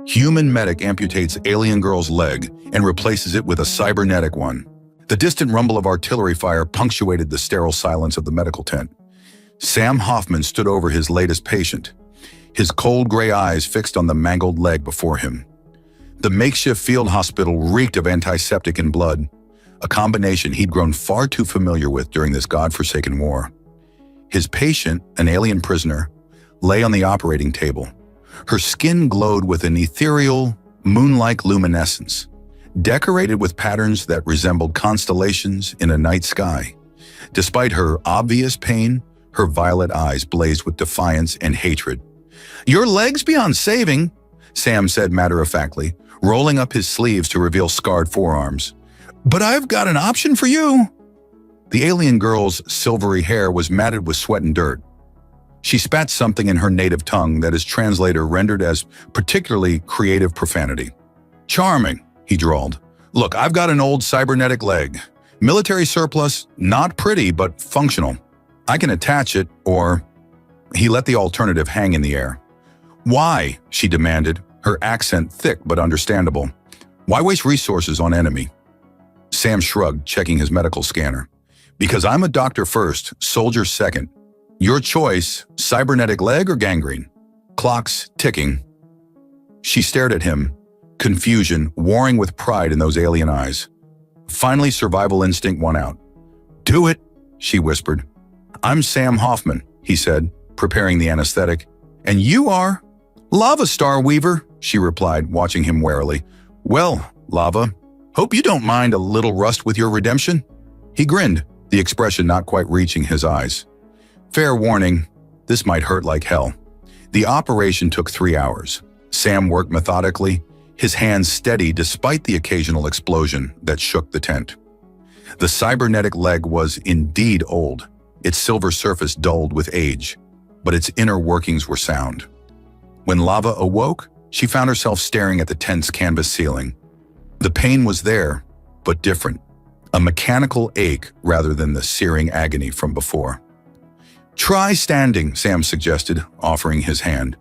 Human medic amputates alien girl's leg and replaces it with a cybernetic one. The distant rumble of artillery fire punctuated the sterile silence of the medical tent. Sam Hoffman stood over his latest patient, his cold gray eyes fixed on the mangled leg before him. The makeshift field hospital reeked of antiseptic and blood, a combination he'd grown far too familiar with during this godforsaken war. His patient, an alien prisoner, lay on the operating table. Her skin glowed with an ethereal, moon-like luminescence, decorated with patterns that resembled constellations in a night sky. Despite her obvious pain, her violet eyes blazed with defiance and hatred. "Your leg's beyond saving," Sam said matter-of-factly, rolling up his sleeves to reveal scarred forearms. "But I've got an option for you." The alien girl's silvery hair was matted with sweat and dirt. She spat something in her native tongue that his translator rendered as particularly creative profanity. "Charming," he drawled. "Look, I've got an old cybernetic leg. Military surplus, not pretty, but functional. I can attach it, or—" He let the alternative hang in the air. "Why?" she demanded, her accent thick but understandable. "Why waste resources on enemy?" Sam shrugged, checking his medical scanner. "Because I'm a doctor first, soldier second. Your choice, cybernetic leg or gangrene? Clock's ticking." She stared at him, confusion warring with pride in those alien eyes. Finally, survival instinct won out. "Do it," she whispered. "I'm Sam Hoffman," he said, preparing the anesthetic. "And you are?" "Lava Star Weaver," she replied, watching him warily. "Well, Lava, hope you don't mind a little rust with your redemption?" He grinned, the expression not quite reaching his eyes. "Fair warning, this might hurt like hell." The operation took 3 hours. Sam worked methodically, his hands steady despite the occasional explosion that shook the tent. The cybernetic leg was indeed old, its silver surface dulled with age, but its inner workings were sound. When Lava awoke, she found herself staring at the tent's canvas ceiling. The pain was there, but different. A mechanical ache rather than the searing agony from before. "Try standing," Sam suggested, offering his hand.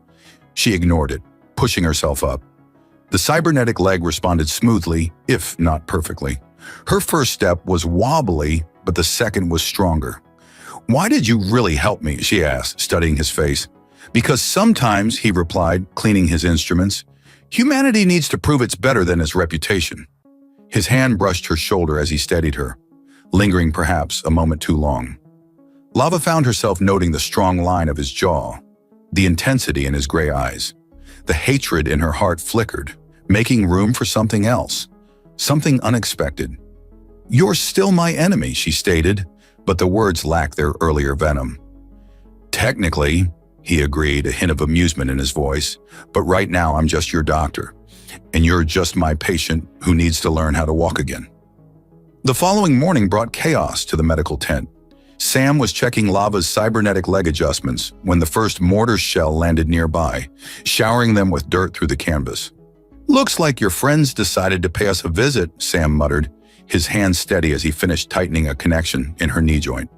She ignored it, pushing herself up. The cybernetic leg responded smoothly, if not perfectly. Her first step was wobbly, but the second was stronger. "Why did you really help me?" she asked, studying his face. "Because sometimes," he replied, cleaning his instruments, "humanity needs to prove it's better than its reputation." His hand brushed her shoulder as he steadied her, lingering perhaps a moment too long. Lava found herself noting the strong line of his jaw, the intensity in his gray eyes. The hatred in her heart flickered, making room for something else, something unexpected. "You're still my enemy," she stated, but the words lacked their earlier venom. "Technically," he agreed, a hint of amusement in his voice, "but right now I'm just your doctor, and you're just my patient who needs to learn how to walk again." The following morning brought chaos to the medical tent. Sam was checking Lava's cybernetic leg adjustments when the first mortar shell landed nearby, showering them with dirt through the canvas. "Looks like your friends decided to pay us a visit," Sam muttered, his hand steady as he finished tightening a connection in her knee joint.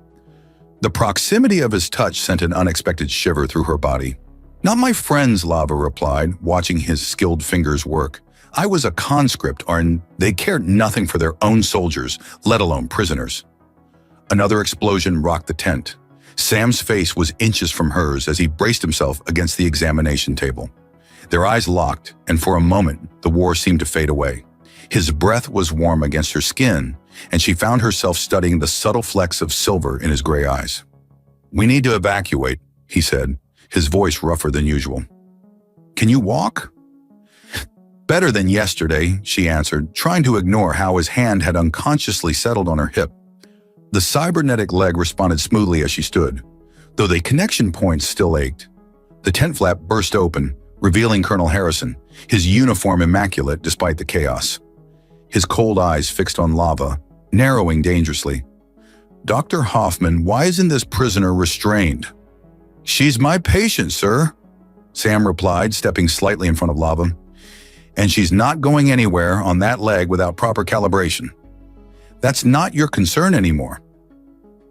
The proximity of his touch sent an unexpected shiver through her body. "Not my friends," Lava replied, watching his skilled fingers work. "I was a conscript, and they cared nothing for their own soldiers, let alone prisoners." Another explosion rocked the tent. Sam's face was inches from hers as he braced himself against the examination table. Their eyes locked, and for a moment, the war seemed to fade away. His breath was warm against her skin, and she found herself studying the subtle flecks of silver in his gray eyes. "We need to evacuate," he said, his voice rougher than usual. "Can you walk?" "Better than yesterday," she answered, trying to ignore how his hand had unconsciously settled on her hip. The cybernetic leg responded smoothly as she stood, though the connection points still ached. The tent flap burst open, revealing Colonel Harrison, his uniform immaculate despite the chaos. His cold eyes fixed on Lava, narrowing dangerously. "Dr. Hoffman, why isn't this prisoner restrained?" "She's my patient, sir," Sam replied, stepping slightly in front of Lava. "And she's not going anywhere on that leg without proper calibration." "That's not your concern anymore."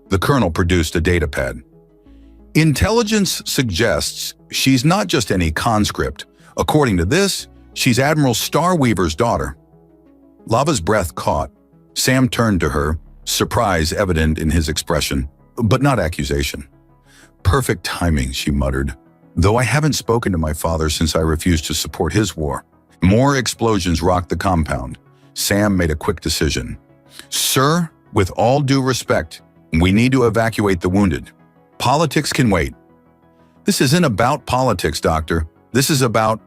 The colonel produced a data pad. "Intelligence suggests she's not just any conscript. According to this, She's Admiral Starweaver's daughter." Lava's breath caught. Sam turned to her, surprise evident in his expression, but not accusation. "Perfect timing," she muttered. "Though I haven't spoken to my father since I refused to support his war." More explosions rocked the compound. Sam made a quick decision. "Sir, with all due respect, we need to evacuate the wounded. Politics can wait." "This isn't about politics, Doctor. This is about—"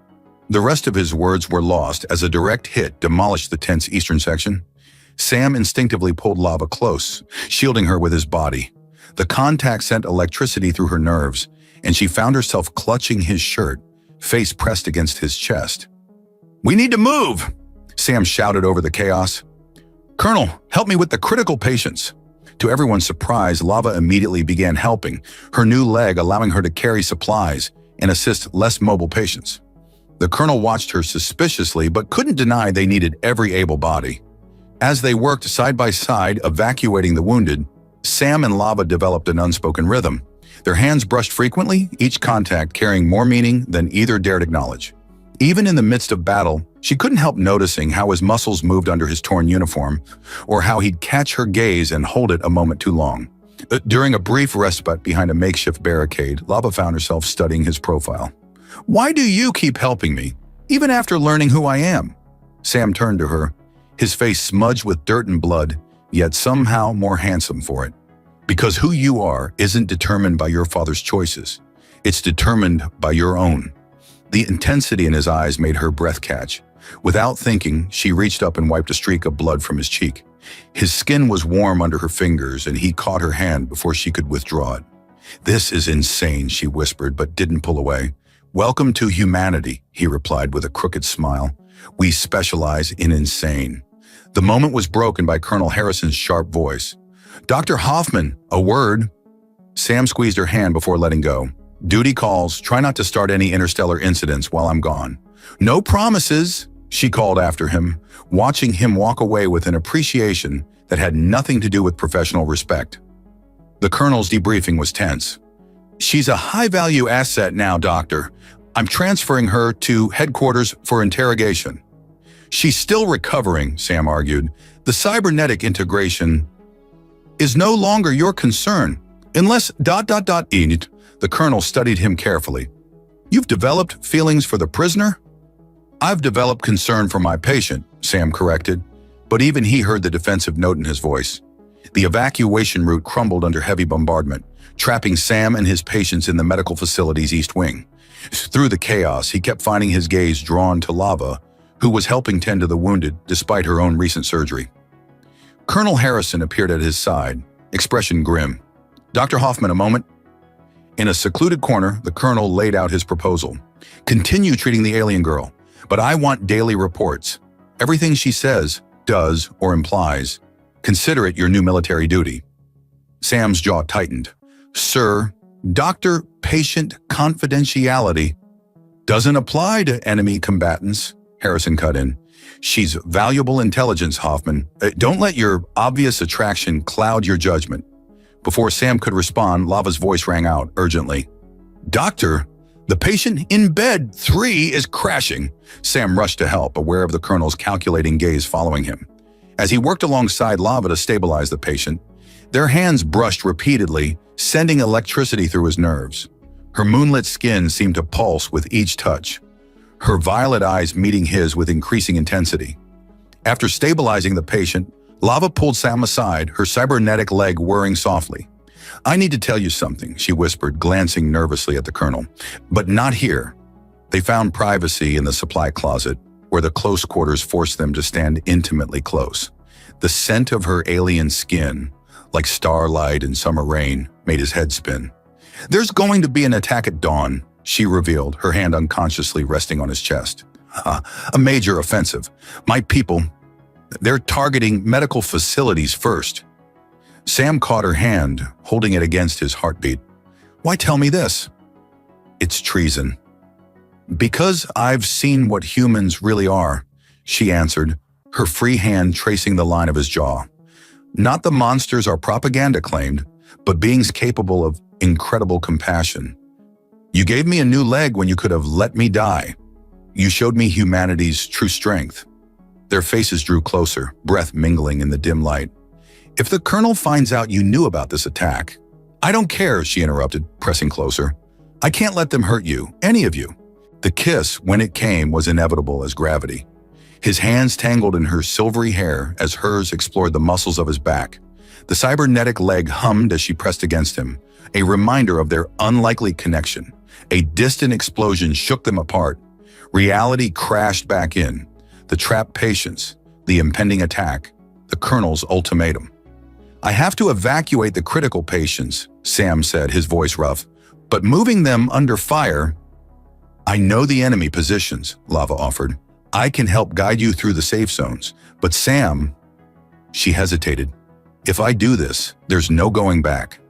The rest of his words were lost as a direct hit demolished the tent's eastern section. Sam instinctively pulled Lava close, shielding her with his body. The contact sent electricity through her nerves, and she found herself clutching his shirt, face pressed against his chest. "We need to move!" Sam shouted over the chaos. "Colonel, help me with the critical patients." To everyone's surprise, Lava immediately began helping, her new leg allowing her to carry supplies and assist less mobile patients. The colonel watched her suspiciously but couldn't deny they needed every able body. As they worked side by side evacuating the wounded, Sam and Lava developed an unspoken rhythm. Their hands brushed frequently, each contact carrying more meaning than either dared acknowledge. Even in the midst of battle, she couldn't help noticing how his muscles moved under his torn uniform, or how he'd catch her gaze and hold it a moment too long. During a brief respite behind a makeshift barricade, Lava found herself studying his profile. "Why do you keep helping me, even after learning who I am?" Sam turned to her, his face smudged with dirt and blood, yet somehow more handsome for it. "Because who you are isn't determined by your father's choices. It's determined by your own." The intensity in his eyes made her breath catch. Without thinking, she reached up and wiped a streak of blood from his cheek. His skin was warm under her fingers, and he caught her hand before she could withdraw it. "This is insane," she whispered, but didn't pull away. "Welcome to humanity," he replied with a crooked smile. "We specialize in insane." The moment was broken by Colonel Harrison's sharp voice. "Dr. Hoffman, a word." Sam squeezed her hand before letting go. "Duty calls. Try not to start any interstellar incidents while I'm gone." "No promises," she called after him, watching him walk away with an appreciation that had nothing to do with professional respect. The colonel's debriefing was tense. "She's a high-value asset now, Doctor. I'm transferring her to headquarters for interrogation." "She's still recovering," Sam argued. "The cybernetic integration is no longer your concern, unless ... Enid. The colonel studied him carefully. "You've developed feelings for the prisoner?" "I've developed concern for my patient," Sam corrected, but even he heard the defensive note in his voice. The evacuation route crumbled under heavy bombardment, trapping Sam and his patients in the medical facility's east wing. Through the chaos, he kept finding his gaze drawn to Lava, who was helping tend to the wounded despite her own recent surgery. Colonel Harrison appeared at his side, expression grim. "Dr. Hoffman, a moment." In a secluded corner, the colonel laid out his proposal. "Continue treating the alien girl, but I want daily reports. Everything she says, does, or implies. Consider it your new military duty." Sam's jaw tightened. "Sir, doctor-patient confidentiality doesn't apply to enemy combatants," Harrison cut in. "She's valuable intelligence, Hoffman. Don't let your obvious attraction cloud your judgment." Before Sam could respond, Lava's voice rang out urgently. "Doctor, the patient in bed 3 is crashing." Sam rushed to help, aware of the colonel's calculating gaze following him. As he worked alongside Lava to stabilize the patient, their hands brushed repeatedly, sending electricity through his nerves. Her moonlit skin seemed to pulse with each touch, her violet eyes meeting his with increasing intensity. After stabilizing the patient, Lava pulled Sam aside, her cybernetic leg whirring softly. "I need to tell you something," she whispered, glancing nervously at the colonel. "But not here." They found privacy in the supply closet, where the close quarters forced them to stand intimately close. The scent of her alien skin, like starlight and summer rain, made his head spin. "There's going to be an attack at dawn," she revealed, her hand unconsciously resting on his chest. "A major offensive. My people, they're targeting medical facilities first." Sam caught her hand, holding it against his heartbeat. "Why tell me this?" "It's treason." "Because I've seen what humans really are," she answered, her free hand tracing the line of his jaw. "Not the monsters our propaganda claimed, but beings capable of incredible compassion. You gave me a new leg when you could have let me die." You showed me humanity's true strength." Their faces drew closer, breath mingling in the dim light. "If the Colonel finds out you knew about this attack—" "I don't care," she interrupted, pressing closer. "I can't let them hurt you, any of you." The kiss, when it came, was inevitable as gravity. His hands tangled in her silvery hair as hers explored the muscles of his back. The cybernetic leg hummed as she pressed against him, a reminder of their unlikely connection. A distant explosion shook them apart. Reality crashed back in. The trapped patients, the impending attack, the Colonel's ultimatum. "I have to evacuate the critical patients," Sam said, his voice rough. "But moving them under fire—" "I know the enemy positions," Lava offered. "I can help guide you through the safe zones. But Sam—" She hesitated. "If I do this, there's no going back.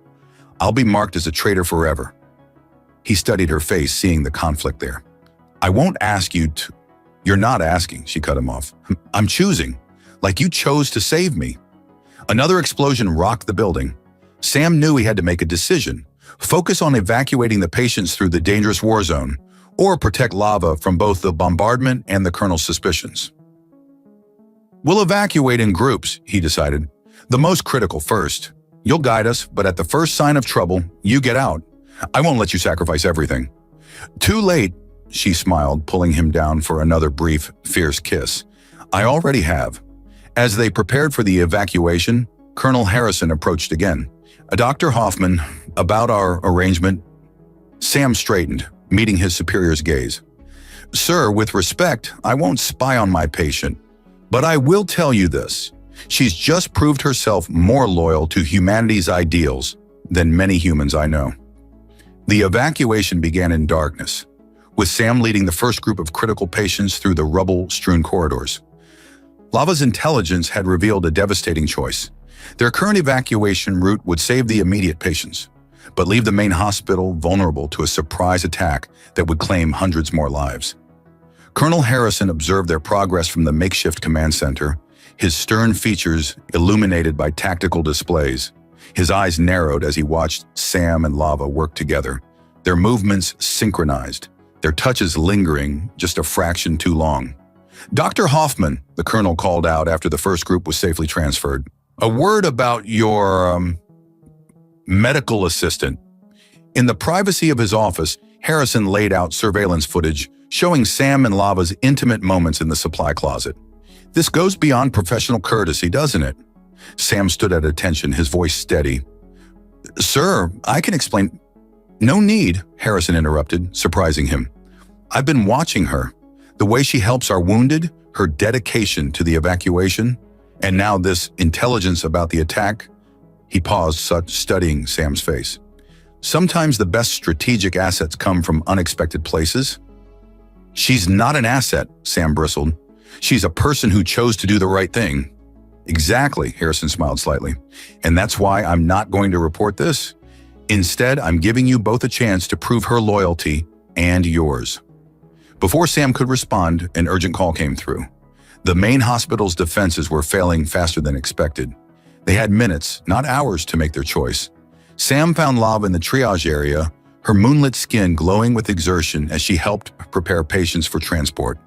I'll be marked as a traitor forever." He studied her face, seeing the conflict there. "I won't ask you to—" "You're not asking," she cut him off. "I'm choosing, like you chose to save me." Another explosion rocked the building. Sam knew he had to make a decision: focus on evacuating the patients through the dangerous war zone, or protect Lava from both the bombardment and the Colonel's suspicions. "We'll evacuate in groups," he decided. "The most critical first. You'll guide us, but at the first sign of trouble, you get out. I won't let you sacrifice everything." "Too late," she smiled, pulling him down for another brief, fierce kiss. "I already have." As they prepared for the evacuation, Colonel Harrison approached again. "Dr. Hoffman, about our arrangement." Sam straightened, meeting his superior's gaze. "Sir, with respect, I won't spy on my patient. But I will tell you this. She's just proved herself more loyal to humanity's ideals than many humans I know." The evacuation began in darkness, with Sam leading the first group of critical patients through the rubble-strewn corridors. Lava's intelligence had revealed a devastating choice. Their current evacuation route would save the immediate patients, but leave the main hospital vulnerable to a surprise attack that would claim hundreds more lives. Colonel Harrison observed their progress from the makeshift command center, his stern features illuminated by tactical displays. His eyes narrowed as he watched Sam and Lava work together, their movements synchronized, their touches lingering just a fraction too long. "Dr. Hoffman," the Colonel called out after the first group was safely transferred. "A word about your, medical assistant." In the privacy of his office, Harrison laid out surveillance footage showing Sam and Lava's intimate moments in the supply closet. "This goes beyond professional courtesy, doesn't it?" Sam stood at attention, his voice steady. "Sir, I can explain—" "No need," Harrison interrupted, surprising him. "I've been watching her. The way she helps our wounded, her dedication to the evacuation, and now this intelligence about the attack." He paused, studying Sam's face. "Sometimes the best strategic assets come from unexpected places." "She's not an asset," Sam bristled. "She's a person who chose to do the right thing." "Exactly," Harrison smiled slightly. "And that's why I'm not going to report this. Instead, I'm giving you both a chance to prove her loyalty and yours." Before Sam could respond, an urgent call came through. The main hospital's defenses were failing faster than expected. They had minutes, not hours, to make their choice. Sam found Lava in the triage area, her moonlit skin glowing with exertion as she helped prepare patients for transport.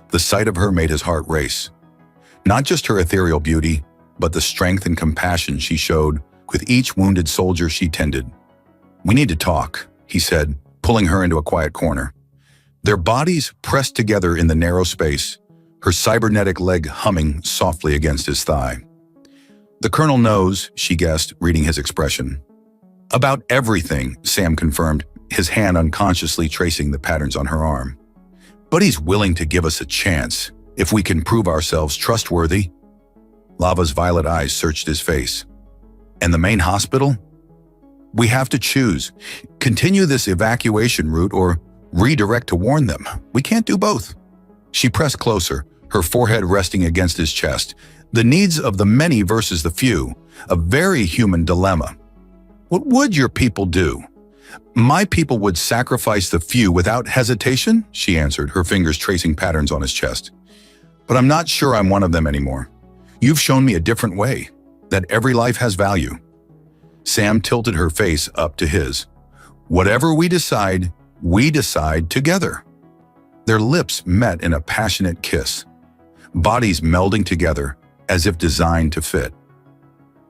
The sight of her made his heart race. Not just her ethereal beauty, but the strength and compassion she showed with each wounded soldier she tended. "We need to talk," he said, pulling her into a quiet corner. Their bodies pressed together in the narrow space, her cybernetic leg humming softly against his thigh. "The Colonel knows," she guessed, reading his expression. "About everything," Sam confirmed, his hand unconsciously tracing the patterns on her arm. "But he's willing to give us a chance, if we can prove ourselves trustworthy." Lava's violet eyes searched his face. "And the main hospital? We have to choose. Continue this evacuation route or redirect to warn them. We can't do both." She pressed closer, her forehead resting against his chest. "The needs of the many versus the few, a very human dilemma. What would your people do?" "My people would sacrifice the few without hesitation," she answered, her fingers tracing patterns on his chest. "But I'm not sure I'm one of them anymore. You've shown me a different way, that every life has value." Sam tilted her face up to his. "Whatever we decide together." Their lips met in a passionate kiss, bodies melding together as if designed to fit.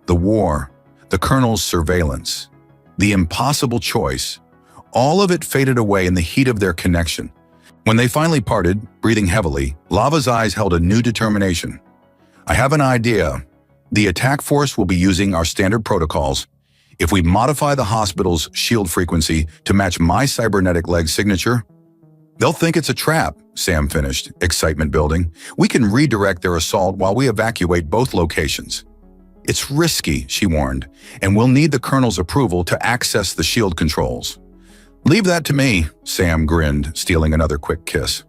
The war, the Colonel's surveillance, the impossible choice, all of it faded away in the heat of their connection. When they finally parted, breathing heavily, Lava's eyes held a new determination. I have an idea. The attack force will be using our standard protocols. If we modify the hospital's shield frequency to match my cybernetic leg signature, they'll think it's a trap, Sam finished, excitement building. We can redirect their assault while we evacuate both locations. It's risky, she warned, and we'll need the Colonel's approval to access the shield controls. Leave that to me, Sam grinned, stealing another quick kiss.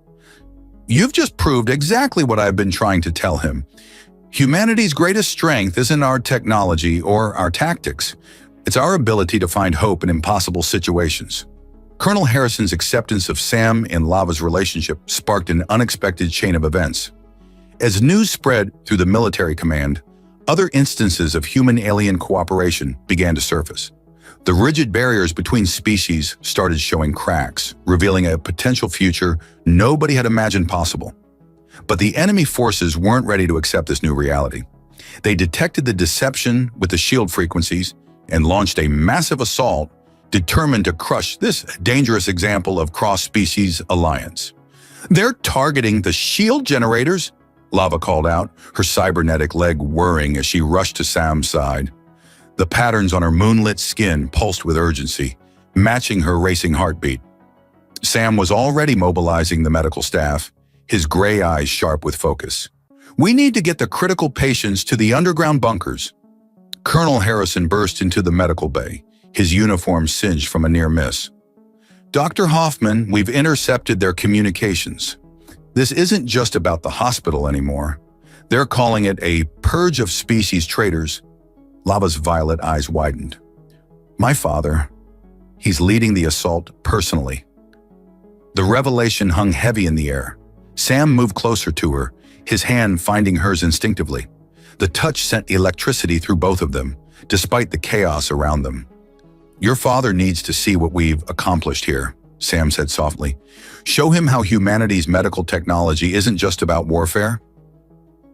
You've just proved exactly what I've been trying to tell him. Humanity's greatest strength isn't our technology or our tactics. It's our ability to find hope in impossible situations. Colonel Harrison's acceptance of Sam and Lava's relationship sparked an unexpected chain of events. As news spread through the military command, other instances of human-alien cooperation began to surface. The rigid barriers between species started showing cracks, revealing a potential future nobody had imagined possible. But the enemy forces weren't ready to accept this new reality. They detected the deception with the shield frequencies and launched a massive assault determined to crush this dangerous example of cross-species alliance. They're targeting the shield generators, Lava called out, her cybernetic leg whirring as she rushed to Sam's side. The patterns on her moonlit skin pulsed with urgency, matching her racing heartbeat. Sam was already mobilizing the medical staff, his gray eyes sharp with focus. We need to get the critical patients to the underground bunkers. Colonel Harrison burst into the medical bay, his uniform singed from a near miss. Dr. Hoffman, we've intercepted their communications. This isn't just about the hospital anymore. They're calling it a purge of species traitors. Lava's violet eyes widened. My father, he's leading the assault personally. The revelation hung heavy in the air. Sam moved closer to her, his hand finding hers instinctively. The touch sent electricity through both of them, despite the chaos around them. Your father needs to see what we've accomplished here, Sam said softly. Show him how humanity's medical technology isn't just about warfare.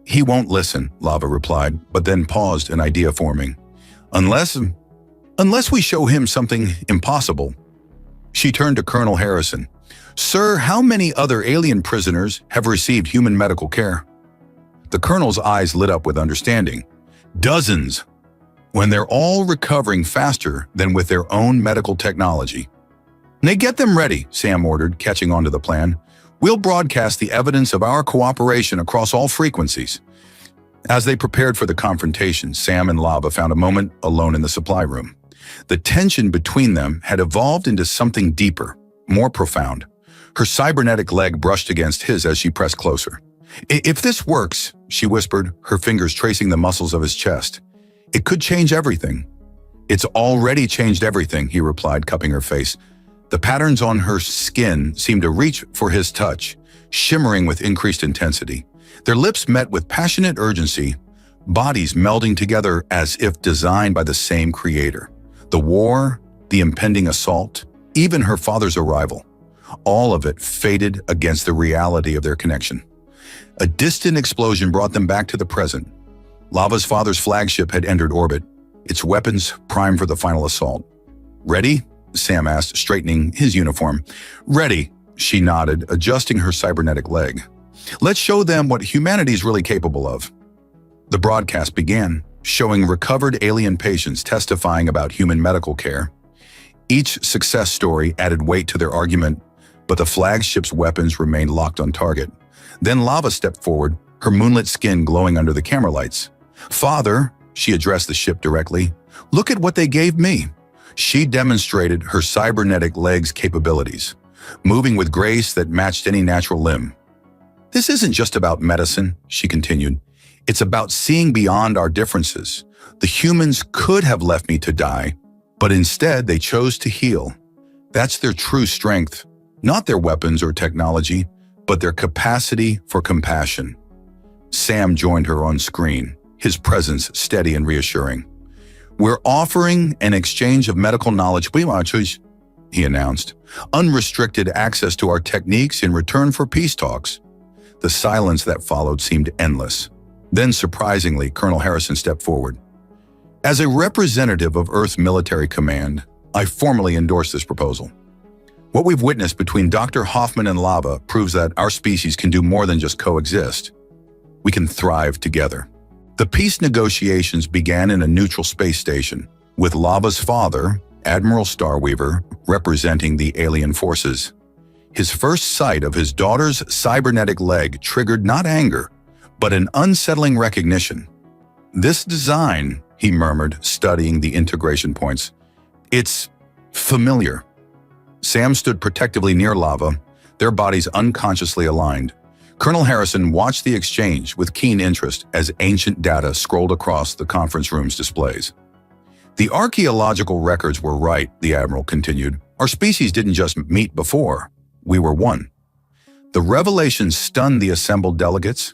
He won't listen, Lava replied, but then paused, an idea forming. Unless we show him something impossible. She turned to Colonel Harrison. Sir, how many other alien prisoners have received human medical care? The Colonel's eyes lit up with understanding. Dozens, when they're all recovering faster than with their own medical technology. Nay, get them ready, Sam ordered, catching on to the plan. We'll broadcast the evidence of our cooperation across all frequencies. As they prepared for the confrontation, Sam and Lava found a moment alone in the supply room. The tension between them had evolved into something deeper, more profound. Her cybernetic leg brushed against his as she pressed closer. If this works, she whispered, her fingers tracing the muscles of his chest, it could change everything. It's already changed everything, he replied, cupping her face. The patterns on her skin seemed to reach for his touch, shimmering with increased intensity. Their lips met with passionate urgency, bodies melding together as if designed by the same creator. The war, the impending assault, even her father's arrival, all of it faded against the reality of their connection. A distant explosion brought them back to the present. Lava's father's flagship had entered orbit, its weapons primed for the final assault. Ready? Sam asked, straightening his uniform. Ready, she nodded, adjusting her cybernetic leg. Let's show them what humanity's really capable of. The broadcast began, showing recovered alien patients testifying about human medical care. Each success story added weight to their argument, but the flagship's weapons remained locked on target. Then Lava stepped forward, her moonlit skin glowing under the camera lights. Father, she addressed the ship directly, look at what they gave me. She demonstrated her cybernetic leg's capabilities, moving with grace that matched any natural limb. This isn't just about medicine, she continued. It's about seeing beyond our differences. The humans could have left me to die, but instead they chose to heal. That's their true strength, not their weapons or technology, but their capacity for compassion. Sam joined her on screen, his presence steady and reassuring. We're offering an exchange of medical knowledge. he announced. Unrestricted access to our techniques in return for peace talks. The silence that followed seemed endless. Then, surprisingly, Colonel Harrison stepped forward. As a representative of Earth's military command, I formally endorse this proposal. What we've witnessed between Dr. Hoffman and Lava proves that our species can do more than just coexist. We can thrive together. The peace negotiations began in a neutral space station, with Lava's father, Admiral Starweaver, representing the alien forces. His first sight of his daughter's cybernetic leg triggered not anger, but an unsettling recognition. This design, he murmured, studying the integration points. It's familiar. Sam stood protectively near Lava, their bodies unconsciously aligned. Colonel Harrison watched the exchange with keen interest as ancient data scrolled across the conference room's displays. The archaeological records were right, the Admiral continued. Our species didn't just meet before, we were one. The revelation stunned the assembled delegates.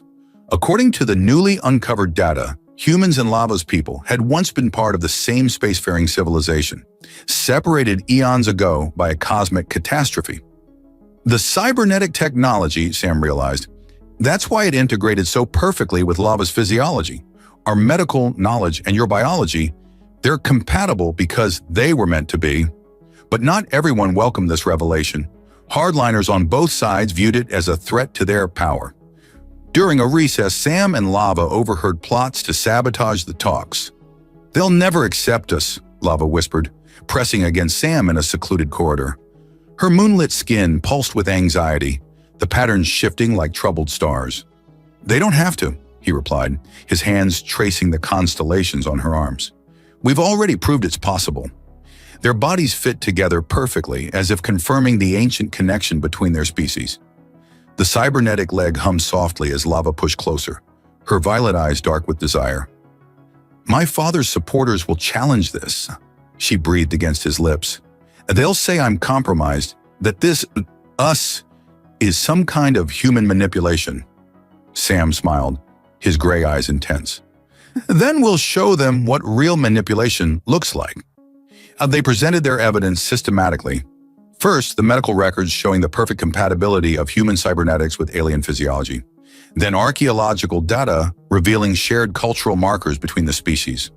According to the newly uncovered data, humans and Lava's people had once been part of the same spacefaring civilization, separated eons ago by a cosmic catastrophe. The cybernetic technology, Sam realized, that's why it integrated so perfectly with Lava's physiology. Our medical knowledge and your biology, they're compatible because they were meant to be. But not everyone welcomed this revelation. Hardliners on both sides viewed it as a threat to their power. During a recess, Sam and Lava overheard plots to sabotage the talks. They'll never accept us, Lava whispered, pressing against Sam in a secluded corridor. Her moonlit skin pulsed with anxiety, the patterns shifting like troubled stars. They don't have to, he replied, his hands tracing the constellations on her arms. We've already proved it's possible. Their bodies fit together perfectly, as if confirming the ancient connection between their species. The cybernetic leg hummed softly as Lava pushed closer, her violet eyes dark with desire. My father's supporters will challenge this, she breathed against his lips. They'll say I'm compromised, that this, us, is some kind of human manipulation. Sam smiled, his gray eyes intense. Then we'll show them what real manipulation looks like. They presented their evidence systematically. First, the medical records showing the perfect compatibility of human cybernetics with alien physiology. Then archaeological data revealing shared cultural markers between the species.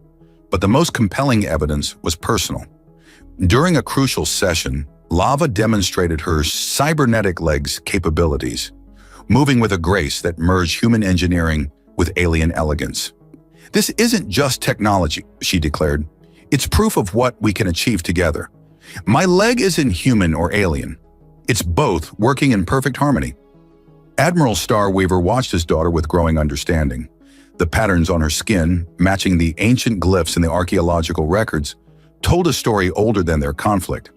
But the most compelling evidence was personal. During a crucial session, Lava demonstrated her cybernetic leg's capabilities, moving with a grace that merged human engineering with alien elegance. This isn't just technology, she declared. It's proof of what we can achieve together. My leg isn't human or alien. It's both working in perfect harmony. Admiral Starweaver watched his daughter with growing understanding. The patterns on her skin, matching the ancient glyphs in the archaeological records, told a story older than their conflict.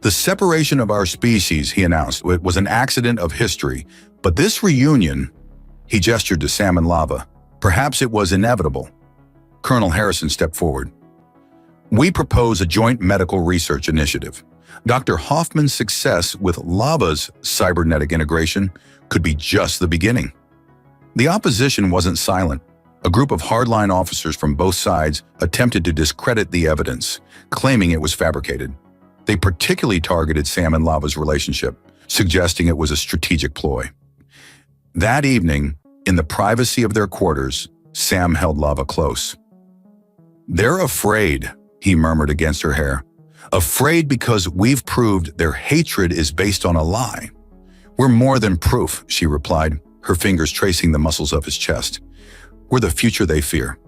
The separation of our species, he announced, was an accident of history, but this reunion, he gestured to Sam and Lava, perhaps it was inevitable. Colonel Harrison stepped forward. We propose a joint medical research initiative. Dr. Hoffman's success with Lava's cybernetic integration could be just the beginning. The opposition wasn't silent. A group of hardline officers from both sides attempted to discredit the evidence, claiming it was fabricated. They particularly targeted Sam and Lava's relationship, suggesting it was a strategic ploy. That evening, in the privacy of their quarters, Sam held Lava close. They're afraid, he murmured against her hair. Afraid because we've proved their hatred is based on a lie. We're more than proof, she replied, her fingers tracing the muscles of his chest. We're the future they fear.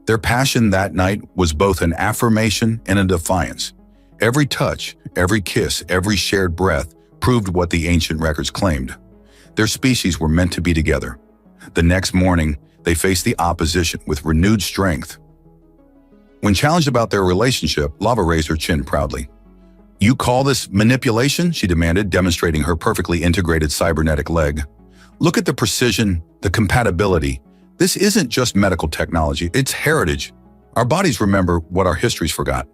Their passion that night was both an affirmation and a defiance. Every touch, every kiss, every shared breath proved what the ancient records claimed. Their species were meant to be together. The next morning, they faced the opposition with renewed strength. When challenged about their relationship, Lava raised her chin proudly. You call this manipulation? She demanded, demonstrating her perfectly integrated cybernetic leg. Look at the precision, the compatibility. This isn't just medical technology, it's heritage. Our bodies remember what our histories forgot.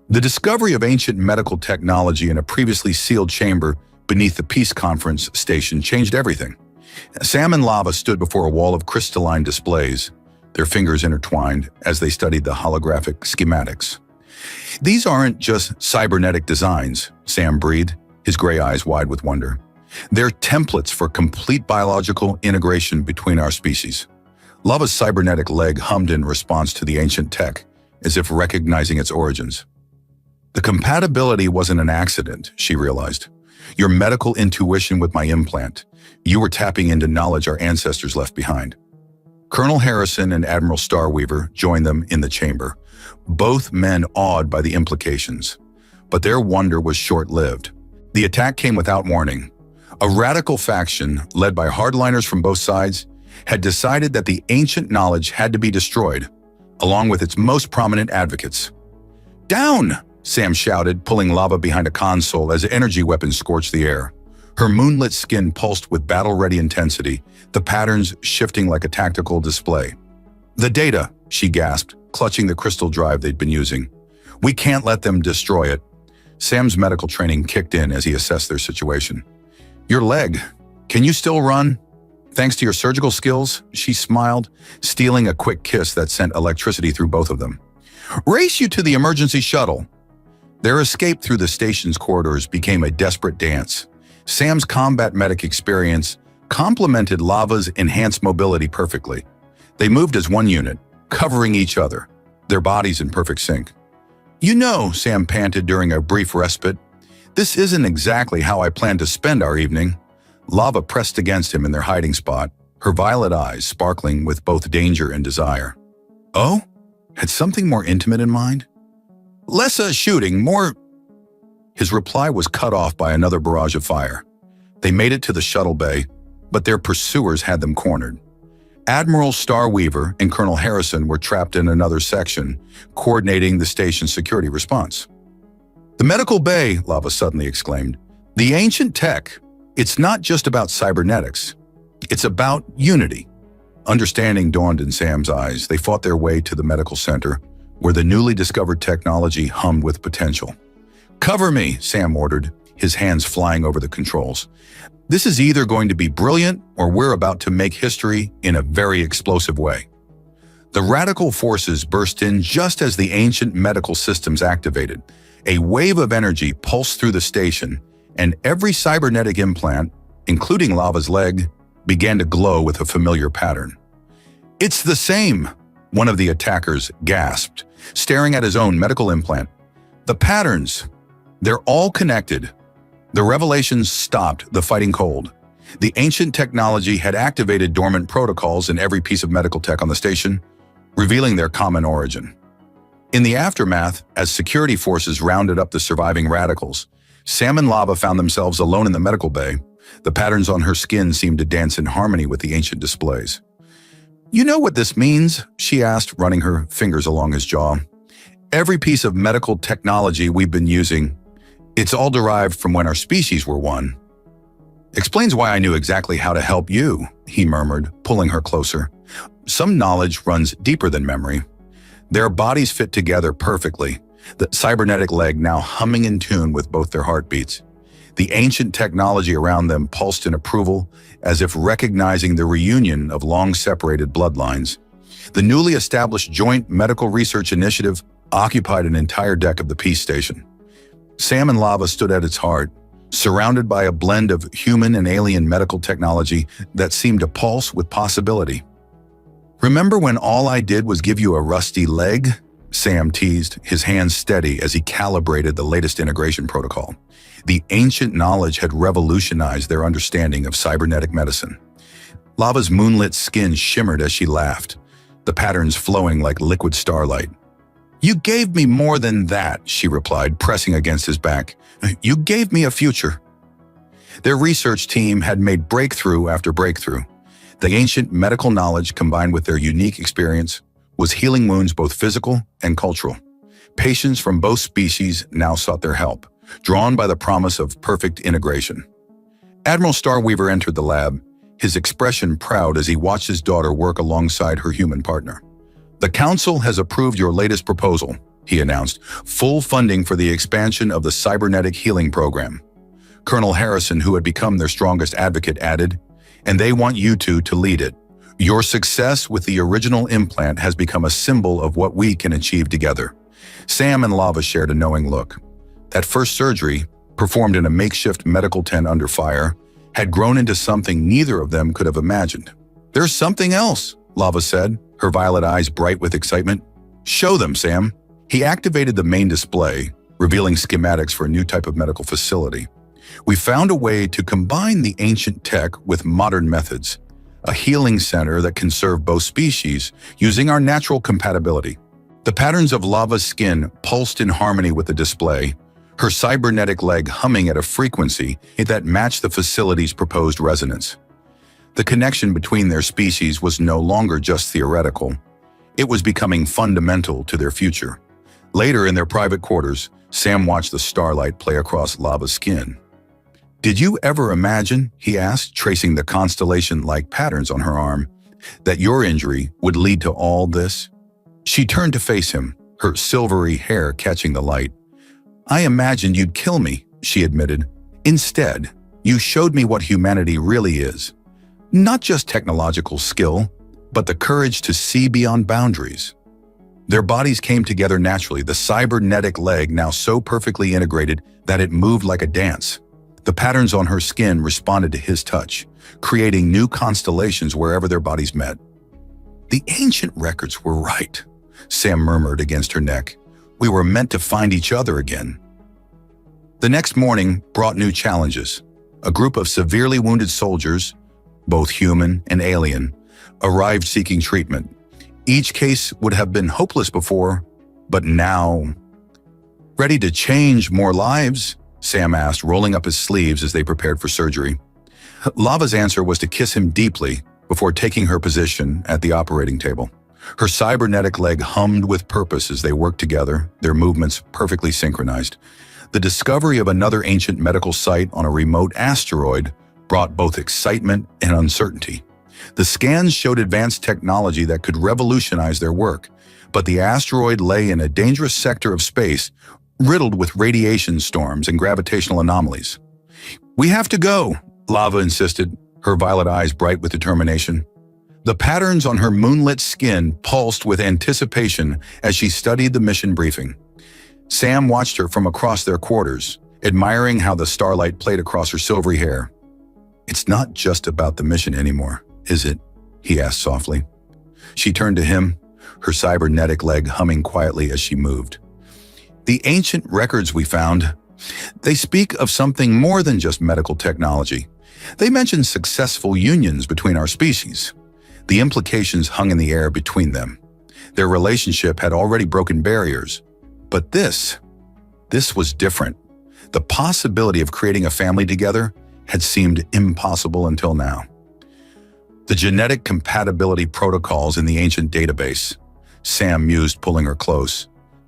The discovery of ancient medical technology in a previously sealed chamber beneath the Peace Conference station changed everything. Sam and Lava stood before a wall of crystalline displays, their fingers intertwined as they studied the holographic schematics. These aren't just cybernetic designs, Sam breathed, his gray eyes wide with wonder. They're templates for complete biological integration between our species. Lava's cybernetic leg hummed in response to the ancient tech, as if recognizing its origins. The compatibility wasn't an accident, she realized. Your medical intuition with my implant. You were tapping into knowledge our ancestors left behind. Colonel Harrison and Admiral Starweaver joined them in the chamber, both men awed by the implications. But their wonder was short-lived. The attack came without warning. A radical faction, led by hardliners from both sides, had decided that the ancient knowledge had to be destroyed, along with its most prominent advocates. "Down!" Sam shouted, pulling Lava behind a console as energy weapons scorched the air. Her moonlit skin pulsed with battle-ready intensity, the patterns shifting like a tactical display. "The data," she gasped, clutching the crystal drive they'd been using. "We can't let them destroy it." Sam's medical training kicked in as he assessed their situation. "Your leg. Can you still run?" "Thanks to your surgical skills," she smiled, stealing a quick kiss that sent electricity through both of them. "Race you to the emergency shuttle." Their escape through the station's corridors became a desperate dance. Sam's combat medic experience complemented Lava's enhanced mobility perfectly. They moved as one unit, covering each other, their bodies in perfect sync. "You know," Sam panted during a brief respite, "this isn't exactly how I planned to spend our evening." Lava pressed against him in their hiding spot, her violet eyes sparkling with both danger and desire. "Oh? Had something more intimate in mind?" "Less shooting, more—" His reply was cut off by another barrage of fire. They made it to the shuttle bay, but their pursuers had them cornered. Admiral Starweaver and Colonel Harrison were trapped in another section, coordinating the station's security response. "The medical bay," Lava suddenly exclaimed. "The ancient tech. It's not just about cybernetics. It's about unity." Understanding dawned in Sam's eyes. They fought their way to the medical center, where the newly discovered technology hummed with potential. "Cover me," Sam ordered, his hands flying over the controls. "This is either going to be brilliant or we're about to make history in a very explosive way." The radical forces burst in just as the ancient medical systems activated. A wave of energy pulsed through the station, and every cybernetic implant, including Lava's leg, began to glow with a familiar pattern. "It's the same," one of the attackers gasped, staring at his own medical implant. "The patterns, they're all connected." The revelations stopped the fighting cold. The ancient technology had activated dormant protocols in every piece of medical tech on the station, revealing their common origin. In the aftermath, as security forces rounded up the surviving radicals, Sam and Lava found themselves alone in the medical bay. The patterns on her skin seemed to dance in harmony with the ancient displays. "You know what this means?" she asked, running her fingers along his jaw. "Every piece of medical technology we've been using, it's all derived from when our species were one." "Explains why I knew exactly how to help you," he murmured, pulling her closer. "Some knowledge runs deeper than memory." Their bodies fit together perfectly, the cybernetic leg now humming in tune with both their heartbeats. The ancient technology around them pulsed in approval, as if recognizing the reunion of long-separated bloodlines. The newly established Joint Medical Research Initiative occupied an entire deck of the peace station. Sam and Lava stood at its heart, surrounded by a blend of human and alien medical technology that seemed to pulse with possibility. "Remember when all I did was give you a rusty leg?" Sam teased, his hands steady as he calibrated the latest integration protocol. The ancient knowledge had revolutionized their understanding of cybernetic medicine. Lava's moonlit skin shimmered as she laughed, the patterns flowing like liquid starlight. "You gave me more than that," she replied, pressing against his back. "You gave me a future." Their research team had made breakthrough after breakthrough. The ancient medical knowledge, combined with their unique experience, was healing wounds both physical and cultural. Patients from both species now sought their help, drawn by the promise of perfect integration. Admiral Starweaver entered the lab, his expression proud as he watched his daughter work alongside her human partner. "The Council has approved your latest proposal," he announced, "full funding for the expansion of the Cybernetic Healing Program." Colonel Harrison, who had become their strongest advocate, added, "And they want you two to lead it. Your success with the original implant has become a symbol of what we can achieve together. Sam and Lava shared a knowing look. That first surgery, performed in a makeshift medical tent under fire, had grown into something neither of them could have imagined. "There's something else," Lava said, her violet eyes bright with excitement. "Show them, Sam." He activated the main display, revealing schematics for a new type of medical facility. "We found a way to combine the ancient tech with modern methods, a healing center that can serve both species using our natural compatibility." The patterns of Lava's skin pulsed in harmony with the display, her cybernetic leg humming at a frequency that matched the facility's proposed resonance. The connection between their species was no longer just theoretical. It was becoming fundamental to their future. Later, in their private quarters, Sam watched the starlight play across Lava's skin. "Did you ever imagine," he asked, tracing the constellation-like patterns on her arm, "that your injury would lead to all this?" She turned to face him, her silvery hair catching the light. "I imagined you'd kill me," she admitted. "Instead, you showed me what humanity really is. Not just technological skill, but the courage to see beyond boundaries." Their bodies came together naturally, the cybernetic leg now so perfectly integrated that it moved like a dance. The patterns on her skin responded to his touch, creating new constellations wherever their bodies met. "The ancient records were right," Sam murmured against her neck. "We were meant to find each other again." The next morning brought new challenges. A group of severely wounded soldiers, both human and alien, arrived seeking treatment. Each case would have been hopeless before, but now... "Ready to change more lives?" Sam asked, rolling up his sleeves as they prepared for surgery. Lava's answer was to kiss him deeply before taking her position at the operating table. Her cybernetic leg hummed with purpose as they worked together, their movements perfectly synchronized. The discovery of another ancient medical site on a remote asteroid brought both excitement and uncertainty. The scans showed advanced technology that could revolutionize their work, but the asteroid lay in a dangerous sector of space, riddled with radiation storms and gravitational anomalies. "We have to go," Lava insisted, her violet eyes bright with determination. The patterns on her moonlit skin pulsed with anticipation as she studied the mission briefing. Sam watched her from across their quarters, admiring how the starlight played across her silvery hair. "It's not just about the mission anymore, is it?" he asked softly. She turned to him, her cybernetic leg humming quietly as she moved. "The ancient records we found, they speak of something more than just medical technology. They mention successful unions between our species. The implications hung in the air between them. Their relationship had already broken barriers. But this was different. The possibility of creating a family together had seemed impossible until now. The genetic compatibility protocols in the ancient database," Sam mused, pulling her close.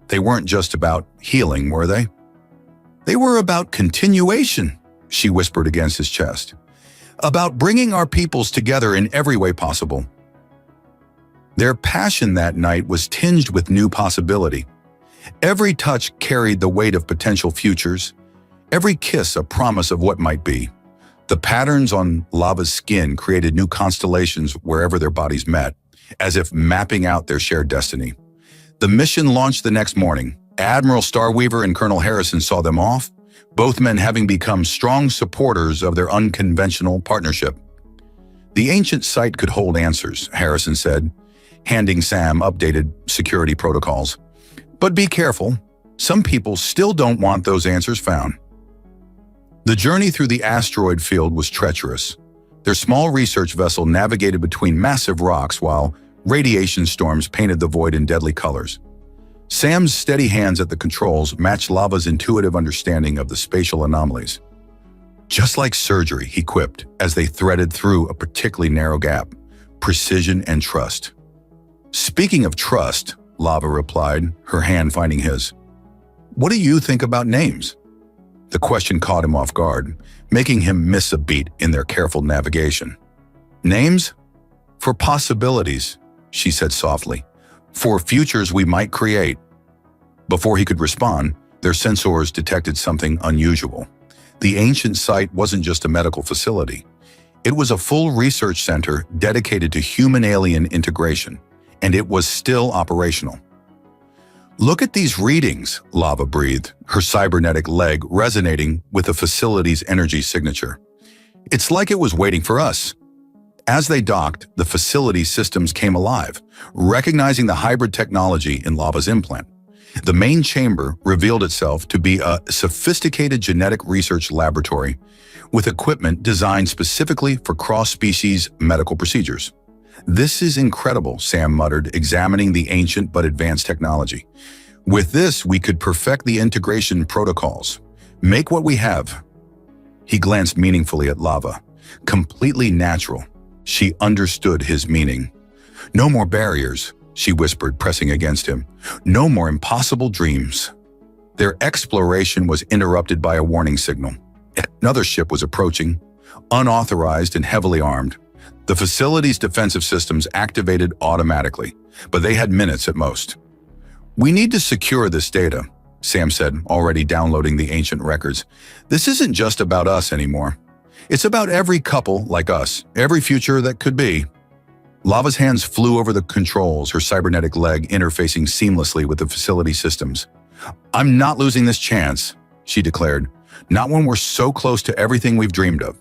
"They weren't just about healing, were they?" "They were about continuation," she whispered against his chest. "About bringing our peoples together in every way possible." Their passion that night was tinged with new possibility. Every touch carried the weight of potential futures, every kiss a promise of what might be. The patterns on Lava's skin created new constellations wherever their bodies met, as if mapping out their shared destiny. The mission launched the next morning. Admiral Starweaver and Colonel Harrison saw them off, both men having become strong supporters of their unconventional partnership. "The ancient site could hold answers," Harrison said, handing Sam updated security protocols. "But be careful. Some people still don't want those answers found." The journey through the asteroid field was treacherous. Their small research vessel navigated between massive rocks while radiation storms painted the void in deadly colors. Sam's steady hands at the controls matched Lava's intuitive understanding of the spatial anomalies. "Just like surgery," he quipped as they threaded through a particularly narrow gap. "Precision and trust." "Speaking of trust," Lava replied, her hand finding his. "What do you think about names?" The question caught him off guard, making him miss a beat in their careful navigation. "Names? For possibilities," she said softly. "For futures we might create." Before he could respond, their sensors detected something unusual. The ancient site wasn't just a medical facility. It was a full research center dedicated to human-alien integration, and it was still operational. "Look at these readings," Lava breathed, her cybernetic leg resonating with the facility's energy signature. "It's like it was waiting for us." As they docked, the facility systems came alive, recognizing the hybrid technology in Lava's implant. The main chamber revealed itself to be a sophisticated genetic research laboratory with equipment designed specifically for cross-species medical procedures. "This is incredible," Sam muttered, examining the ancient but advanced technology. "With this, we could perfect the integration protocols. Make what we have." He glanced meaningfully at Lava. Completely natural. She understood his meaning. "No more barriers," she whispered, pressing against him. "No more impossible dreams." Their exploration was interrupted by a warning signal. Another ship was approaching, unauthorized and heavily armed. The facility's defensive systems activated automatically, but they had minutes at most. "We need to secure this data," Sam said, already downloading the ancient records. "This isn't just about us anymore. It's about every couple like us, every future that could be." Lava's hands flew over the controls, her cybernetic leg interfacing seamlessly with the facility systems. "I'm not losing this chance," she declared. "Not when we're so close to everything we've dreamed of."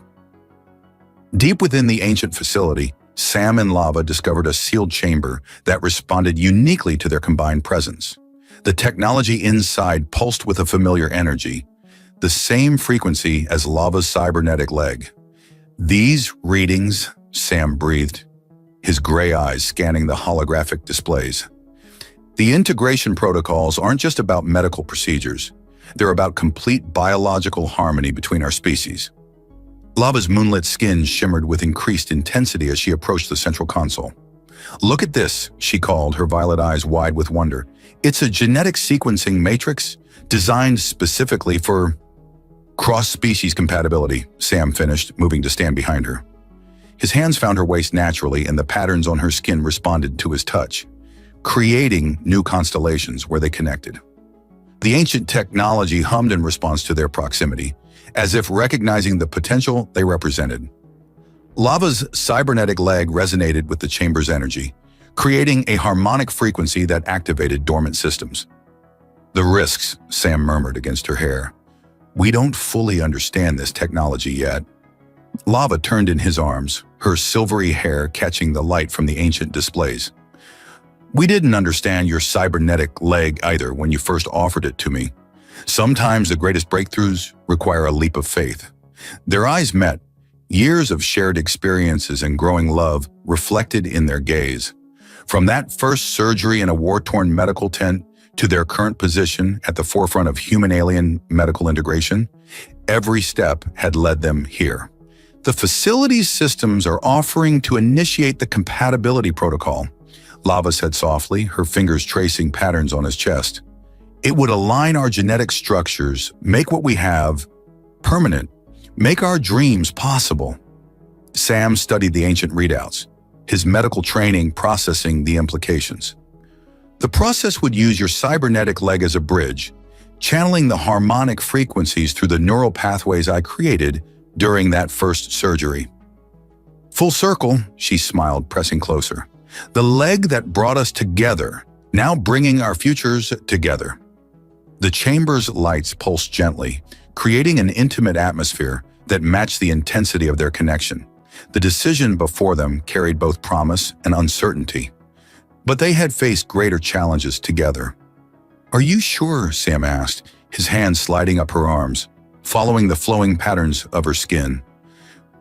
Deep within the ancient facility, Sam and Lava discovered a sealed chamber that responded uniquely to their combined presence. The technology inside pulsed with a familiar energy, the same frequency as Lava's cybernetic leg. "These readings," Sam breathed, his gray eyes scanning the holographic displays. "The integration protocols aren't just about medical procedures. They're about complete biological harmony between our species." Lava's moonlit skin shimmered with increased intensity as she approached the central console. "Look at this," she called, her violet eyes wide with wonder. "It's a genetic sequencing matrix designed specifically for cross-species compatibility," Sam finished, moving to stand behind her. His hands found her waist naturally, and the patterns on her skin responded to his touch, creating new constellations where they connected. The ancient technology hummed in response to their proximity, as if recognizing the potential they represented. Lava's cybernetic leg resonated with the chamber's energy, creating a harmonic frequency that activated dormant systems. "The risks," Sam murmured against her hair. "We don't fully understand this technology yet." Lava turned in his arms, her silvery hair catching the light from the ancient displays. "We didn't understand your cybernetic leg either when you first offered it to me. Sometimes the greatest breakthroughs require a leap of faith." Their eyes met, years of shared experiences and growing love reflected in their gaze. From that first surgery in a war-torn medical tent to their current position at the forefront of human-alien medical integration, every step had led them here. "The facility's systems are offering to initiate the compatibility protocol," Lava said softly, her fingers tracing patterns on his chest. "It would align our genetic structures, make what we have permanent, make our dreams possible." Sam studied the ancient readouts, his medical training processing the implications. "The process would use your cybernetic leg as a bridge, channeling the harmonic frequencies through the neural pathways I created during that first surgery." "Full circle," she smiled, pressing closer. "The leg that brought us together, now bringing our futures together." The chamber's lights pulsed gently, creating an intimate atmosphere that matched the intensity of their connection. The decision before them carried both promise and uncertainty, but they had faced greater challenges together. "Are you sure?" Sam asked, his hands sliding up her arms, following the flowing patterns of her skin.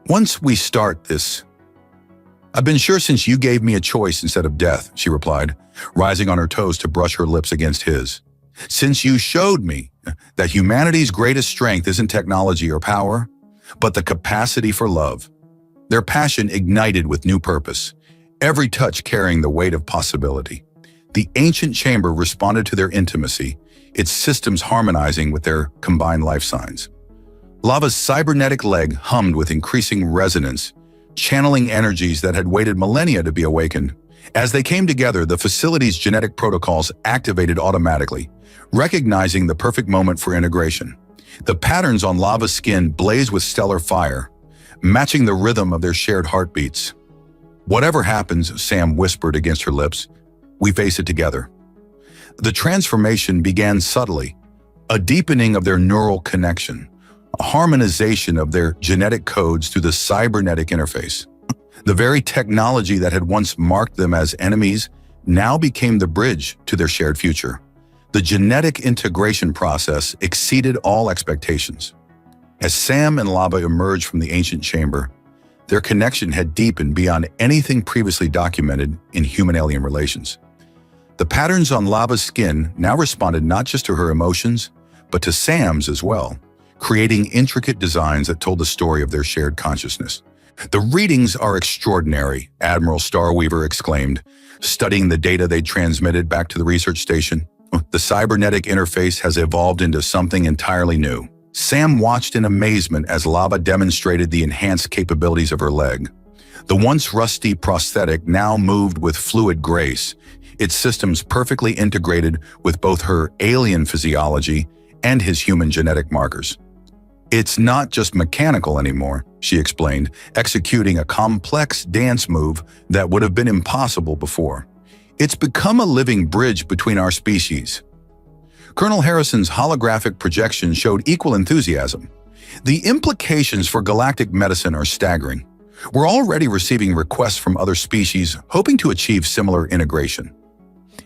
"Once we start this—" "I've been sure since you gave me a choice instead of death," she replied, rising on her toes to brush her lips against his. "Since you showed me that humanity's greatest strength isn't technology or power, but the capacity for love." Their passion ignited with new purpose, every touch carrying the weight of possibility. The ancient chamber responded to their intimacy, its systems harmonizing with their combined life signs. Lava's cybernetic leg hummed with increasing resonance, channeling energies that had waited millennia to be awakened. As they came together, the facility's genetic protocols activated automatically, recognizing the perfect moment for integration. The patterns on Lava's skin blazed with stellar fire, matching the rhythm of their shared heartbeats. "Whatever happens," Sam whispered against her lips, "we face it together." The transformation began subtly, a deepening of their neural connection, a harmonization of their genetic codes through the cybernetic interface. The very technology that had once marked them as enemies now became the bridge to their shared future. The genetic integration process exceeded all expectations. As Sam and Lava emerged from the ancient chamber, their connection had deepened beyond anything previously documented in human-alien relations. The patterns on Lava's skin now responded not just to her emotions, but to Sam's as well, creating intricate designs that told the story of their shared consciousness. "The readings are extraordinary," Admiral Starweaver exclaimed, studying the data they transmitted back to the research station. "The cybernetic interface has evolved into something entirely new." Sam watched in amazement as Lava demonstrated the enhanced capabilities of her leg. The once rusty prosthetic now moved with fluid grace, its systems perfectly integrated with both her alien physiology and his human genetic markers. "It's not just mechanical anymore," she explained, executing a complex dance move that would have been impossible before. "It's become a living bridge between our species." Colonel Harrison's holographic projection showed equal enthusiasm. "The implications for galactic medicine are staggering. We're already receiving requests from other species hoping to achieve similar integration."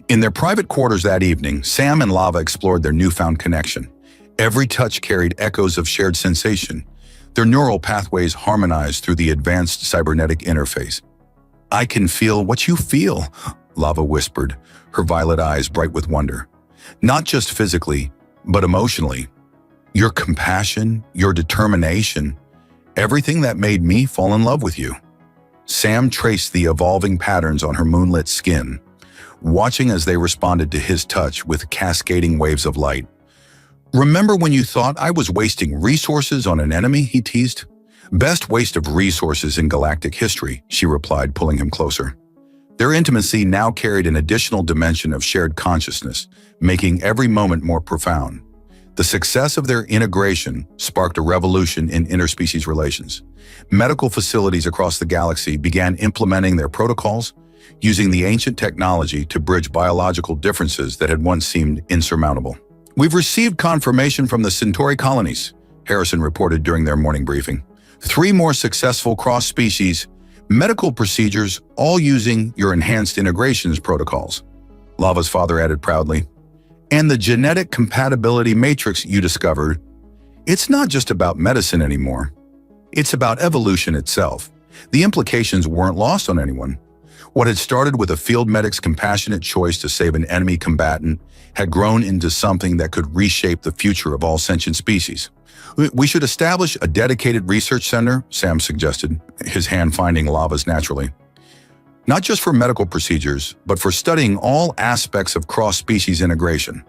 In their private quarters that evening, Sam and Lava explored their newfound connection. Every touch carried echoes of shared sensation, their neural pathways harmonized through the advanced cybernetic interface. "I can feel what you feel," Lava whispered, her violet eyes bright with wonder. "Not just physically, but emotionally. Your compassion, your determination, everything that made me fall in love with you." Sam traced the evolving patterns on her moonlit skin, watching as they responded to his touch with cascading waves of light. "Remember when you thought I was wasting resources on an enemy?" he teased. "Best waste of resources in galactic history," she replied, pulling him closer. Their intimacy now carried an additional dimension of shared consciousness, making every moment more profound. The success of their integration sparked a revolution in interspecies relations. Medical facilities across the galaxy began implementing their protocols, using the ancient technology to bridge biological differences that had once seemed insurmountable. "We've received confirmation from the Centauri colonies," Harrison reported during their morning briefing. 3 more successful cross-species medical procedures, all using your enhanced integrations protocols," Lava's father added proudly. "And the genetic compatibility matrix you discovered, it's not just about medicine anymore. It's about evolution itself." The implications weren't lost on anyone. What had started with a field medic's compassionate choice to save an enemy combatant had grown into something that could reshape the future of all sentient species. "We should establish a dedicated research center," Sam suggested, his hand finding Lava's naturally. "Not just for medical procedures, but for studying all aspects of cross-species integration."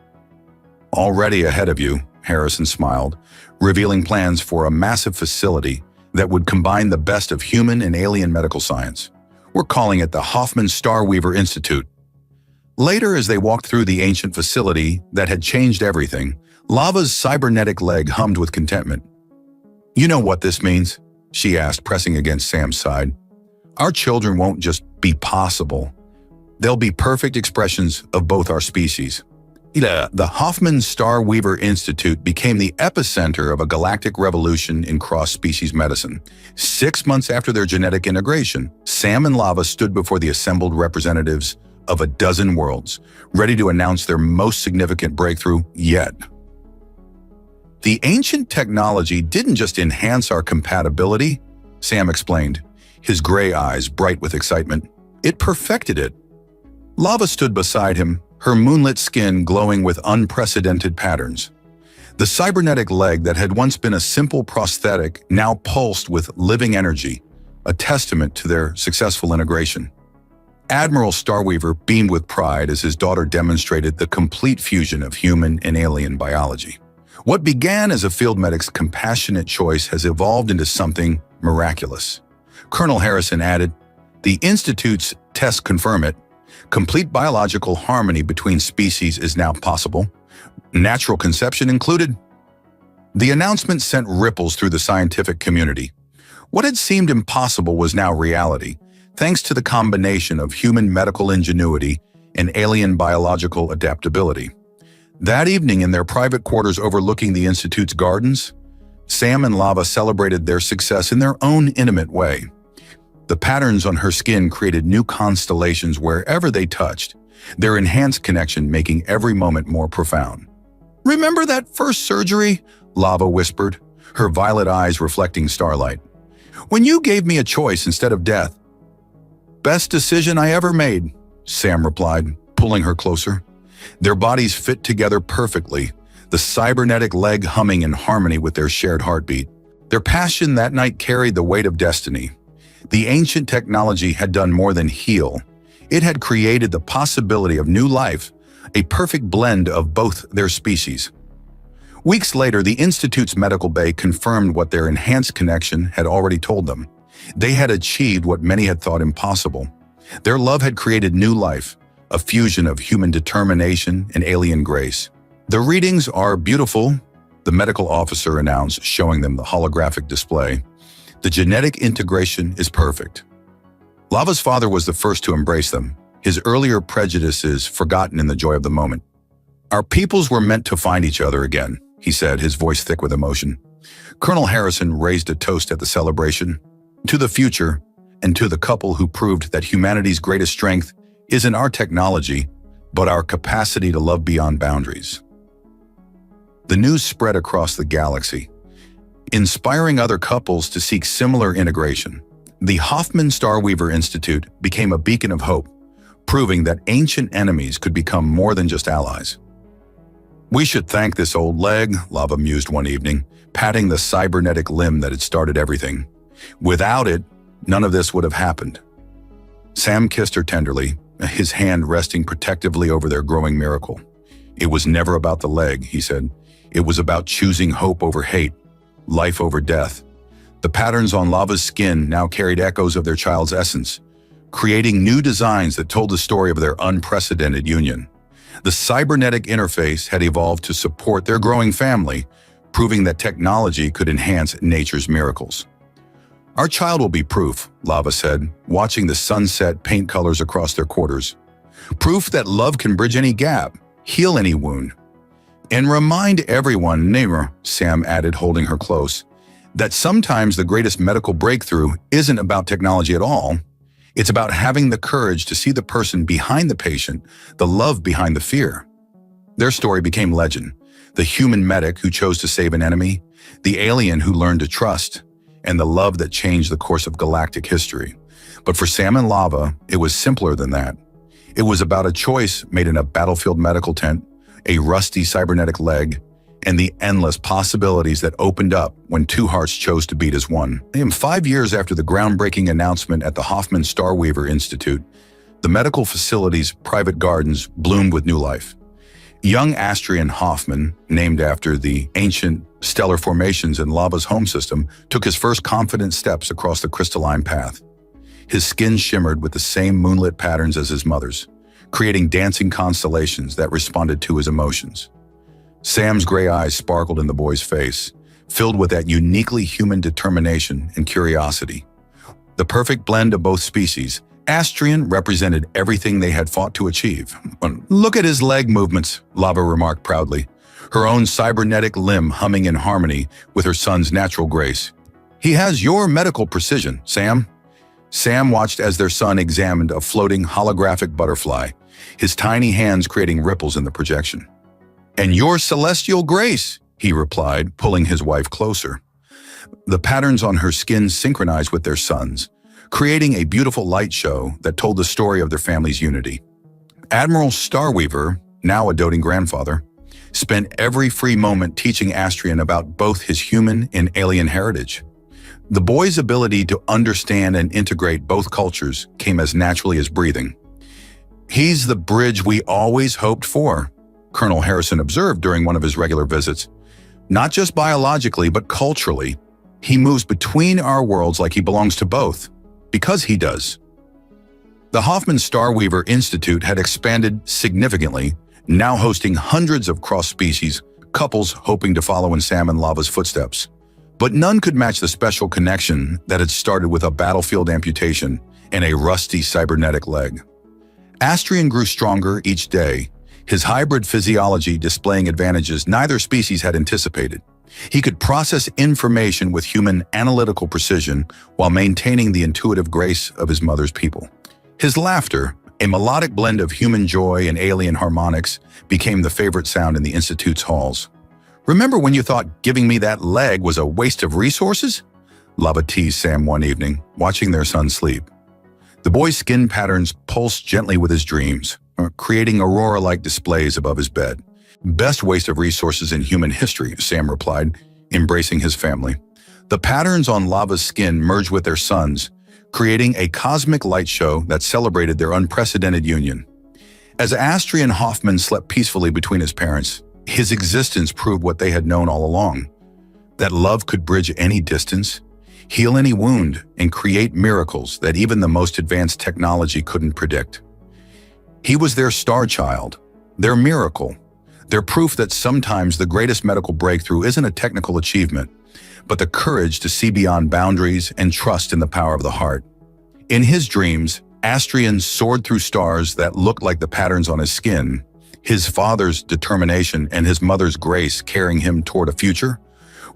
"Already ahead of you," Harrison smiled, revealing plans for a massive facility that would combine the best of human and alien medical science. "We're calling it the Hoffman-Starweaver Institute." Later, as they walked through the ancient facility that had changed everything, Lava's cybernetic leg hummed with contentment. "You know what this means?" she asked, pressing against Sam's side. "Our children won't just be possible. They'll be perfect expressions of both our species." The Hoffman-Starweaver Institute became the epicenter of a galactic revolution in cross-species medicine. 6 months after their genetic integration, Sam and Lava stood before the assembled representatives of a dozen worlds, ready to announce their most significant breakthrough yet. "The ancient technology didn't just enhance our compatibility," Sam explained, his gray eyes bright with excitement. "It perfected it." Lava stood beside him, her moonlit skin glowing with unprecedented patterns. The cybernetic leg that had once been a simple prosthetic now pulsed with living energy, a testament to their successful integration. Admiral Starweaver beamed with pride as his daughter demonstrated the complete fusion of human and alien biology. What began as a field medic's compassionate choice has evolved into something miraculous. Colonel Harrison added, "The Institute's tests confirm it. Complete biological harmony between species is now possible, natural conception included." The announcement sent ripples through the scientific community. What had seemed impossible was now reality, thanks to the combination of human medical ingenuity and alien biological adaptability. That evening, in their private quarters overlooking the Institute's gardens, Sam and Lava celebrated their success in their own intimate way. The patterns on her skin created new constellations wherever they touched, their enhanced connection making every moment more profound. "Remember that first surgery?" Lava whispered, her violet eyes reflecting starlight. "When you gave me a choice instead of death." "Best decision I ever made," Sam replied, pulling her closer. Their bodies fit together perfectly, the cybernetic leg humming in harmony with their shared heartbeat. Their passion that night carried the weight of destiny. The ancient technology had done more than heal. It had created the possibility of new life, a perfect blend of both their species. Weeks later, the Institute's medical bay confirmed what their enhanced connection had already told them. They had achieved what many had thought impossible. Their love had created new life, a fusion of human determination and alien grace. "The readings are beautiful," the medical officer announced, showing them the holographic display. "The genetic integration is perfect." Lava's father was the first to embrace them, his earlier prejudices forgotten in the joy of the moment. "Our peoples were meant to find each other again," he said, his voice thick with emotion. Colonel Harrison raised a toast at the celebration. "To the future, and to the couple who proved that humanity's greatest strength isn't our technology, but our capacity to love beyond boundaries." The news spread across the galaxy, inspiring other couples to seek similar integration. The Hoffman Starweaver Institute became a beacon of hope, proving that ancient enemies could become more than just allies. "We should thank this old leg," Lava mused one evening, patting the cybernetic limb that had started everything. "Without it, none of this would have happened." Sam kissed her tenderly, his hand resting protectively over their growing miracle. "It was never about the leg," he said. "It was about choosing hope over hate, life over death." The patterns on Lava's skin now carried echoes of their child's essence, creating new designs that told the story of their unprecedented union. The cybernetic interface had evolved to support their growing family, proving that technology could enhance nature's miracles. "Our child will be proof," Lava said, watching the sunset paint colors across their quarters. "Proof that love can bridge any gap, heal any wound. And remind everyone," Sam added, holding her close, "that sometimes the greatest medical breakthrough isn't about technology at all. It's about having the courage to see the person behind the patient, the love behind the fear." Their story became legend. The human medic who chose to save an enemy, the alien who learned to trust, and the love that changed the course of galactic history. But for Sam and Lava, it was simpler than that. It was about a choice made in a battlefield medical tent, a rusty cybernetic leg, and the endless possibilities that opened up when two hearts chose to beat as one. 5 years after the groundbreaking announcement at the Hoffman Starweaver Institute, the medical facility's private gardens bloomed with new life. Young Astrian Hoffman, named after the ancient stellar formations in Lava's home system, took his first confident steps across the crystalline path. His skin shimmered with the same moonlit patterns as his mother's, creating dancing constellations that responded to his emotions. Sam's gray eyes sparkled in the boy's face, filled with that uniquely human determination and curiosity. The perfect blend of both species, Astrian represented everything they had fought to achieve. "Look at his leg movements," Lava remarked proudly, her own cybernetic limb humming in harmony with her son's natural grace. "He has your medical precision, Sam." Sam watched as their son examined a floating holographic butterfly, his tiny hands creating ripples in the projection. "And your celestial grace," he replied, pulling his wife closer. The patterns on her skin synchronized with their son's, creating a beautiful light show that told the story of their family's unity. Admiral Starweaver, now a doting grandfather, spent every free moment teaching Astrian about both his human and alien heritage. The boy's ability to understand and integrate both cultures came as naturally as breathing. "He's the bridge we always hoped for," Colonel Harrison observed during one of his regular visits. "Not just biologically, but culturally. He moves between our worlds like he belongs to both, because he does." The Hoffman Starweaver Institute had expanded significantly, now hosting hundreds of cross-species couples hoping to follow in Sam and Lava's footsteps. But none could match the special connection that had started with a battlefield amputation and a rusty cybernetic leg. Astrian grew stronger each day, his hybrid physiology displaying advantages neither species had anticipated. He could process information with human analytical precision while maintaining the intuitive grace of his mother's people. His laughter, a melodic blend of human joy and alien harmonics, became the favorite sound in the Institute's halls. "Remember when you thought giving me that leg was a waste of resources?" Lava teased Sam one evening, watching their son sleep. The boy's skin patterns pulsed gently with his dreams, creating aurora-like displays above his bed. "Best waste of resources in human history," Sam replied, embracing his family. The patterns on Lava's skin merged with their son's, creating a cosmic light show that celebrated their unprecedented union. As Astrian Hoffman slept peacefully between his parents, his existence proved what they had known all along: that love could bridge any distance, heal any wound, and create miracles that even the most advanced technology couldn't predict. He was their star child, their miracle, their proof that sometimes the greatest medical breakthrough isn't a technical achievement, but the courage to see beyond boundaries and trust in the power of the heart. In his dreams, Astrian soared through stars that looked like the patterns on his skin, his father's determination and his mother's grace carrying him toward a future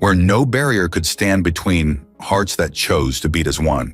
where no barrier could stand between hearts that chose to beat as one.